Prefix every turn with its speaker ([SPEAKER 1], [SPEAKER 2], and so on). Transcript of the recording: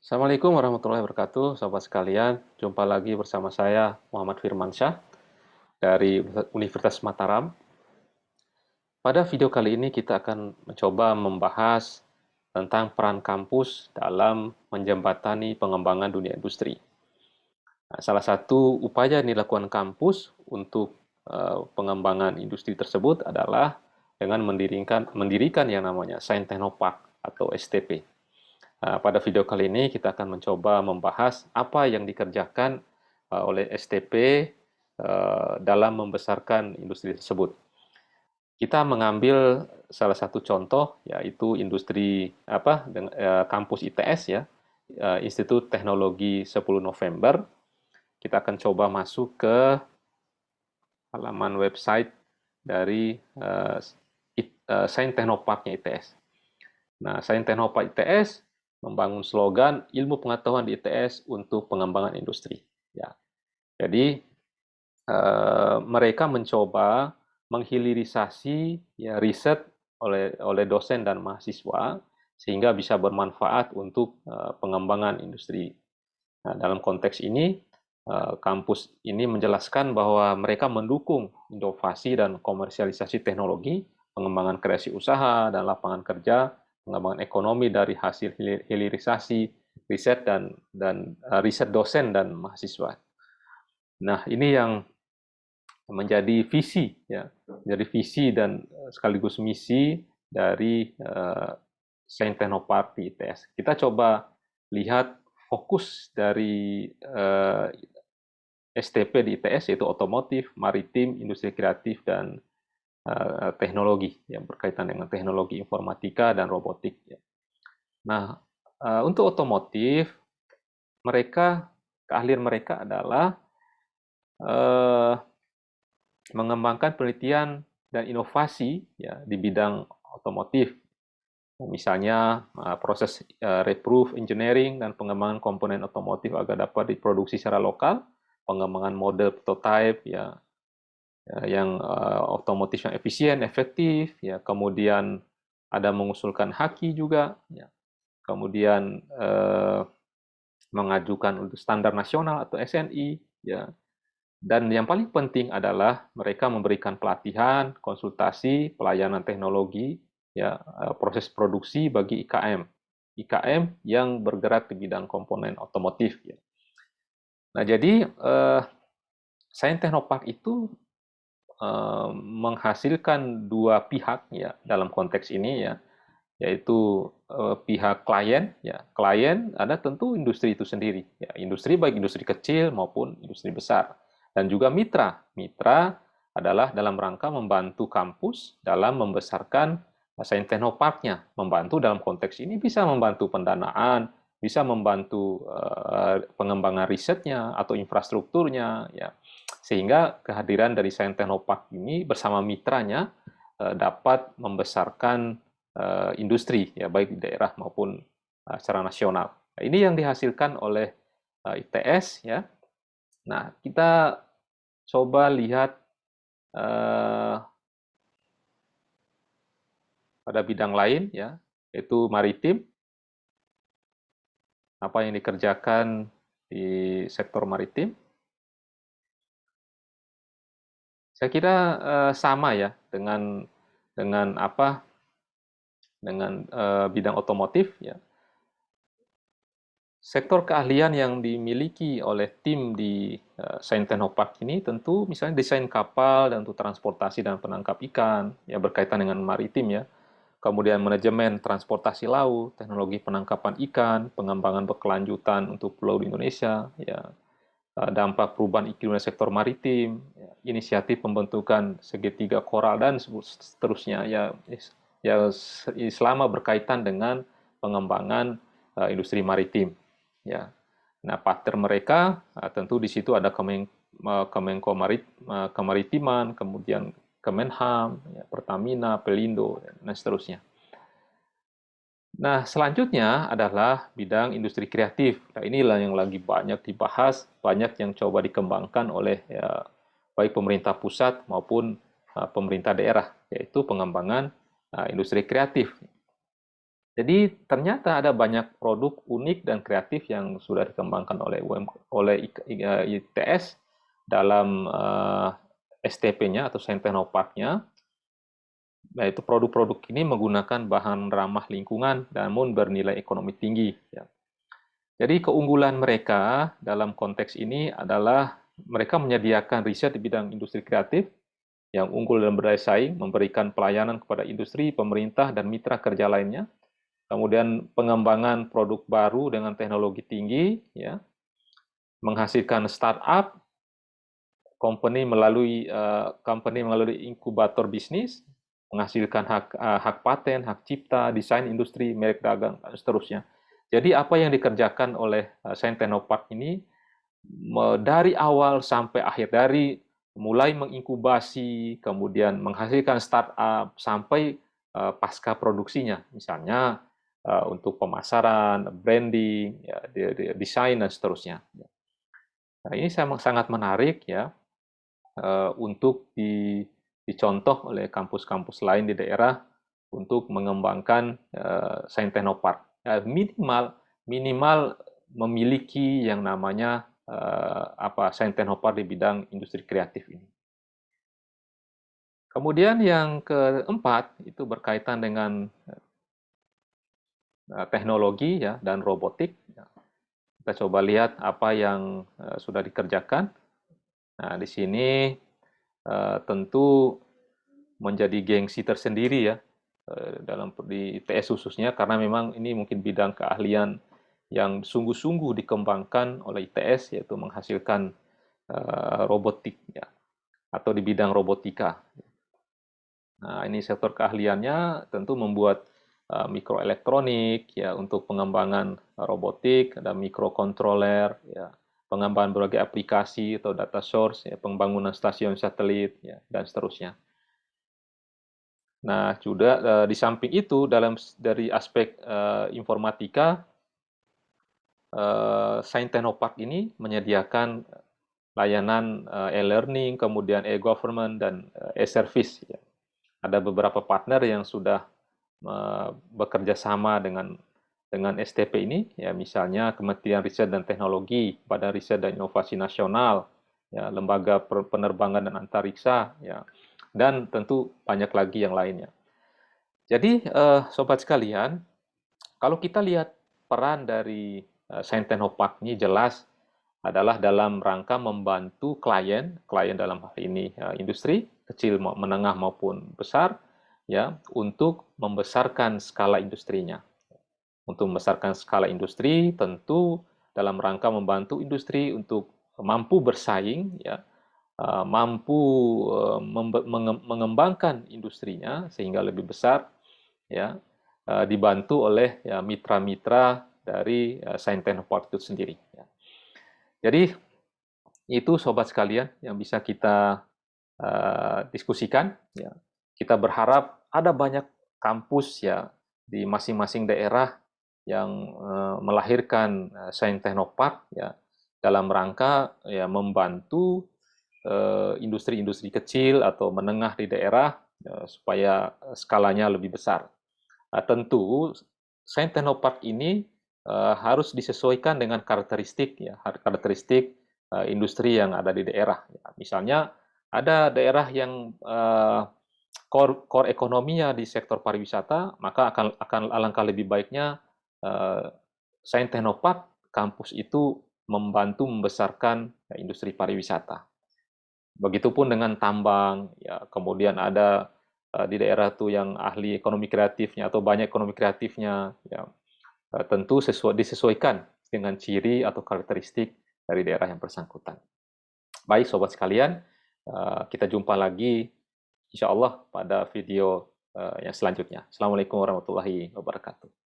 [SPEAKER 1] Assalamualaikum warahmatullahi wabarakatuh, sahabat sekalian. Jumpa lagi bersama saya, Muhammad Firmansyah, dari Universitas Mataram. Pada video kali ini kita akan mencoba membahas tentang peran kampus dalam menjembatani pengembangan dunia industri. Nah, salah satu upaya yang dilakukan kampus untuk pengembangan industri tersebut adalah dengan mendirikan yang namanya Sains Technopark atau STP. Pada video kali ini kita akan mencoba membahas apa yang dikerjakan oleh STP dalam membesarkan industri tersebut. Kita mengambil salah satu contoh, yaitu industri kampus ITS, ya, Institut Teknologi 10 November. Kita akan coba masuk ke halaman website dari Sains Technoparknya ITS. Nah, Sains Technopark ITS membangun slogan ilmu pengetahuan di ITS untuk pengembangan industri. Ya, jadi mereka mencoba menghilirisasi ya, riset oleh dosen dan mahasiswa sehingga bisa bermanfaat untuk pengembangan industri. Nah, dalam konteks ini, kampus ini menjelaskan bahwa mereka mendukung inovasi dan komersialisasi teknologi, pengembangan kreasi usaha dan lapangan kerja, pengembangan ekonomi dari hasil hilirisasi riset dan riset dosen dan mahasiswa. Nah, ini yang menjadi visi, ya, menjadi visi dan sekaligus misi dari Sains Technopark di ITS. Kita coba lihat fokus dari STP di ITS, yaitu otomotif, maritim, industri kreatif, dan teknologi yang berkaitan dengan teknologi informatika dan robotik. Nah, untuk otomotif, keahlian mereka adalah mengembangkan penelitian dan inovasi ya, di bidang otomotif. Misalnya proses reproof engineering dan pengembangan komponen otomotif agar dapat diproduksi secara lokal, pengembangan model prototype ya, yang otomotif yang efisien, efektif, ya, kemudian ada mengusulkan haki juga, ya, kemudian mengajukan untuk standar nasional atau SNI, ya, dan yang paling penting adalah mereka memberikan pelatihan, konsultasi, pelayanan teknologi, ya, proses produksi bagi IKM yang bergerak di bidang komponen otomotif. Ya. Nah, jadi Sains Technopark itu menghasilkan dua pihak ya dalam konteks ini ya, yaitu pihak klien ya. Klien ada tentu industri itu sendiri ya, industri baik industri kecil maupun industri besar, dan juga mitra. Mitra adalah dalam rangka membantu kampus dalam membesarkan Sains Technoparknya. Membantu dalam konteks ini bisa membantu pendanaan, bisa membantu pengembangan risetnya atau infrastrukturnya ya, sehingga kehadiran dari Sains Technopark ini bersama mitranya dapat membesarkan industri ya, baik di daerah maupun secara nasional. Nah, ini yang dihasilkan oleh ITS ya. Nah, kita coba lihat pada bidang lain ya, yaitu maritim. Apa yang dikerjakan di sektor maritim? Saya kira sama ya dengan apa dengan bidang otomotif ya. Sektor keahlian yang dimiliki oleh tim di Sains Technopark ini tentu misalnya desain kapal dan untuk transportasi dan penangkap ikan ya, berkaitan dengan maritim ya. Kemudian manajemen transportasi laut, teknologi penangkapan ikan, pengembangan berkelanjutan untuk pulau di Indonesia ya, dampak perubahan iklim di sektor maritim, ya, inisiatif pembentukan segitiga koral dan seterusnya ya, ya selama berkaitan dengan pengembangan industri maritim. Ya, nah partner mereka tentu di situ ada Kemenko Kemaritiman, kemudian Kemenham, ya, Pertamina, Pelindo, dan seterusnya. Nah, selanjutnya adalah bidang industri kreatif. Nah, inilah yang lagi banyak dibahas, banyak yang coba dikembangkan oleh ya, baik pemerintah pusat maupun pemerintah daerah, yaitu pengembangan industri kreatif. Jadi ternyata ada banyak produk unik dan kreatif yang sudah dikembangkan oleh ITS dalam STP-nya atau Saint Technopark-nya. Yaitu produk-produk ini menggunakan bahan ramah lingkungan namun bernilai ekonomi tinggi. Ya. Jadi keunggulan mereka dalam konteks ini adalah mereka menyediakan riset di bidang industri kreatif yang unggul dan berdaya saing, memberikan pelayanan kepada industri, pemerintah, dan mitra kerja lainnya. Kemudian pengembangan produk baru dengan teknologi tinggi, ya, menghasilkan startup, company melalui inkubator bisnis, menghasilkan hak paten, hak cipta, desain industri, merek dagang, dan seterusnya. Jadi apa yang dikerjakan oleh Saint Technopark ini dari awal sampai akhir, dari mulai menginkubasi, kemudian menghasilkan startup, sampai pasca produksinya, misalnya untuk pemasaran, branding, ya, desain, dan seterusnya. Nah, ini sangat menarik ya untuk dicontoh oleh kampus-kampus lain di daerah untuk mengembangkan Saint Technopark. Minimal memiliki yang namanya Saint Technopark di bidang industri kreatif ini. Kemudian yang keempat itu berkaitan dengan teknologi ya dan robotik. Kita coba lihat apa yang sudah dikerjakan. Nah, di sini tentu menjadi gengsi tersendiri ya di ITS khususnya, karena memang ini mungkin bidang keahlian yang sungguh-sungguh dikembangkan oleh ITS, yaitu menghasilkan robotik ya, atau di bidang robotika. Nah, ini sektor keahliannya tentu membuat mikroelektronik ya untuk pengembangan robotik, ada mikrokontroler ya, pengembangan berbagai aplikasi atau data source ya, pembangunan stasiun satelit ya, dan seterusnya. Nah, juga di samping itu dari aspek informatika, Saint Technopark ini menyediakan layanan e-learning, kemudian e-government, dan e-service. Ya. Ada beberapa partner yang sudah bekerja sama dengan STP ini, ya misalnya Kementerian Riset dan Teknologi, Badan Riset dan Inovasi Nasional, ya, Lembaga Penerbangan dan Antariksa, ya, dan tentu banyak lagi yang lainnya. Jadi, sobat sekalian, kalau kita lihat peran dari Saint Technopark ini jelas adalah dalam rangka membantu klien dalam hal ini industri kecil, menengah maupun besar, ya, untuk membesarkan skala industrinya. Untuk membesarkan skala industri, tentu dalam rangka membantu industri untuk mampu bersaing, ya, mampu mengembangkan industrinya sehingga lebih besar, ya, dibantu oleh ya mitra-mitra dari Saint Technopark itu sendiri. Ya. Jadi itu sobat sekalian yang bisa kita diskusikan. Ya. Kita berharap ada banyak kampus ya di masing-masing daerah yang melahirkan Saint Technopark ya dalam rangka ya membantu industri-industri kecil atau menengah di daerah supaya skalanya lebih besar. Tentu Saint Technopark ini harus disesuaikan dengan karakteristik industri yang ada di daerah. Misalnya ada daerah yang core ekonominya di sektor pariwisata, maka akan alangkah lebih baiknya Saint Technopark kampus itu membantu membesarkan industri pariwisata. Begitupun dengan tambang, ya, kemudian ada di daerah tuh yang ahli ekonomi kreatifnya atau banyak ekonomi kreatifnya, ya, tentu disesuaikan dengan ciri atau karakteristik dari daerah yang bersangkutan. Baik, sobat sekalian, kita jumpa lagi insya Allah pada video yang selanjutnya. Assalamualaikum warahmatullahi wabarakatuh.